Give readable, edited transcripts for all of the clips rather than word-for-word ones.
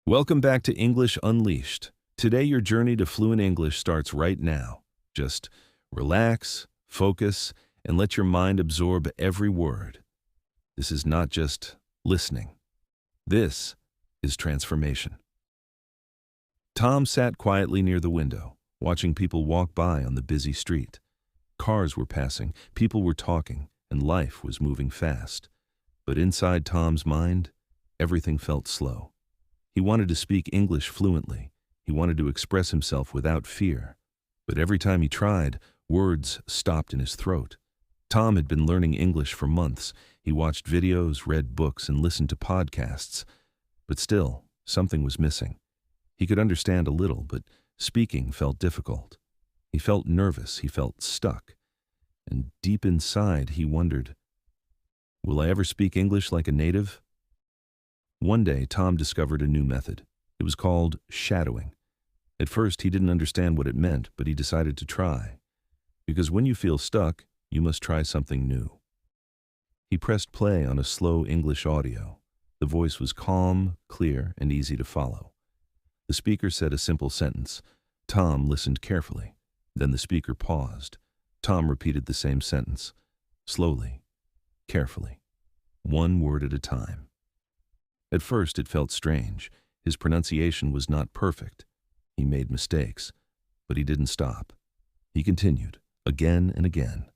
Welcome back to English Unleashed. Today, your journey to fluent English starts right now. Just relax, focus, and let your mind absorb every word. This is not just listening. This is transformation. Tom sat quietly near the window, watching people walk by on the busy street. Cars were passing, people were talking, and life was moving fast. But inside Tom's mind, everything felt slow. He wanted to speak English fluently. He wanted to express himself without fear. But every time he tried, words stopped in his throat. Tom had been learning English for months. He watched videos, read books, and listened to podcasts. But still, something was missing. He could understand a little, but speaking felt difficult. He felt nervous. He felt stuck. And deep inside, he wondered, will I ever speak English like a native? One day, Tom discovered a new method. It was called shadowing. At first, he didn't understand what it meant, but he decided to try. Because when you feel stuck, you must try something new. He pressed play on a slow English audio. The voice was calm, clear, and easy to follow. The speaker said a simple sentence. Tom listened carefully. Then the speaker paused. Tom repeated the same sentence, slowly, carefully, one word at a time. At first, it felt strange. His pronunciation was not perfect. He made mistakes, but he didn't stop. He continued, again and again.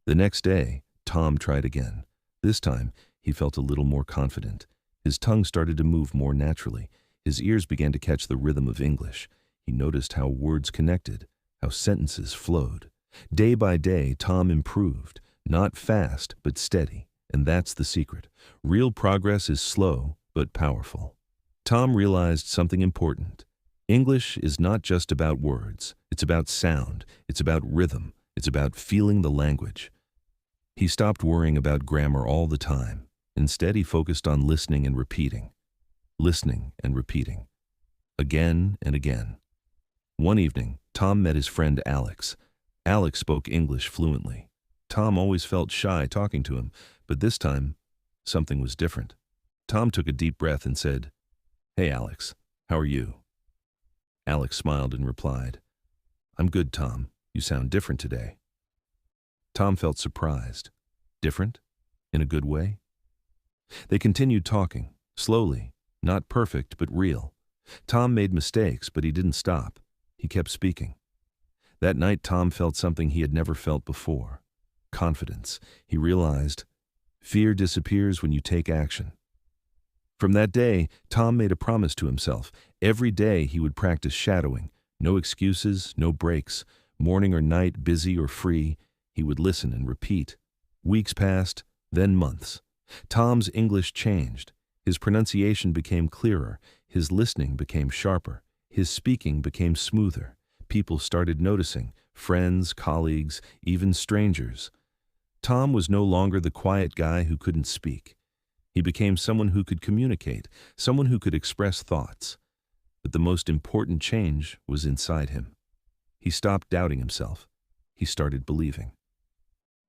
The next day, Tom tried again. This time, he felt a little more confident. His tongue started to move more naturally. His ears began to catch the rhythm of English. He noticed how words connected, how sentences flowed. Day by day, Tom improved, not fast, but steady. And that's the secret. Real progress is slow, but powerful. Tom realized something important. English is not just about words. It's about sound. It's about rhythm. It's about feeling the language. He stopped worrying about grammar all the time. Instead, he focused on listening and repeating. Listening and repeating. Again and again. One evening, Tom met his friend Alex. Alex spoke English fluently. Tom always felt shy talking to him, but this time, something was different. Tom took a deep breath and said, "Hey, Alex, how are you?" Alex smiled and replied, "I'm good, Tom. You sound different today." Tom felt surprised. Different? In a good way? They continued talking, slowly, not perfect, but real. Tom made mistakes, but he didn't stop. He kept speaking. That night, Tom felt something he had never felt before. Confidence. He realized, fear disappears when you take action. From that day, Tom made a promise to himself. Every day he would practice shadowing. No excuses, no breaks. Morning or night, busy or free, he would listen and repeat. Weeks passed, then months. Tom's English changed. His pronunciation became clearer. His listening became sharper. His speaking became smoother. People started noticing. Friends, colleagues, even strangers. Tom was no longer the quiet guy who couldn't speak. He became someone who could communicate, someone who could express thoughts. But the most important change was inside him. He stopped doubting himself. He started believing.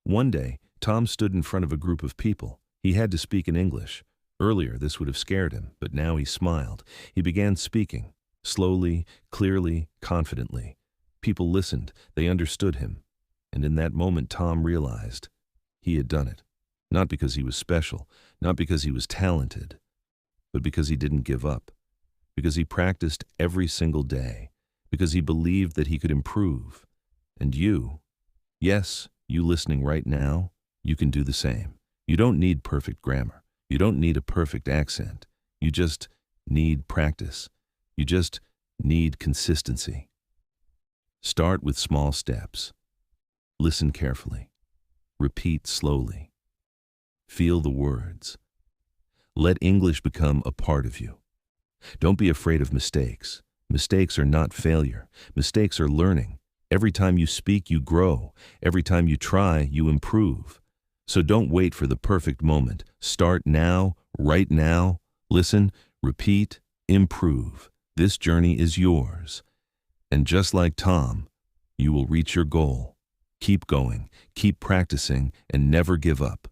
One day, Tom stood in front of a group of people. He had to speak in English. Earlier, this would have scared him, but now he smiled. He began speaking, slowly, clearly, confidently. People listened. They understood him. And in that moment, Tom realized he had done it. Not because he was special, not because he was talented, but because he didn't give up. Because he practiced every single day. Because he believed that he could improve. And you, yes, you listening right now, you can do the same. You don't need perfect grammar. You don't need a perfect accent. You just need practice. You just need consistency. Start with small steps. Listen carefully. Repeat slowly. Feel the words. Let English become a part of you. Don't be afraid of mistakes. Mistakes are not failure. Mistakes are learning. Every time you speak, you grow. Every time you try, you improve. So don't wait for the perfect moment. Start now, right now. Listen, repeat, improve. This journey is yours. And just like Tom, you will reach your goal. Keep going, keep practicing, and never give up.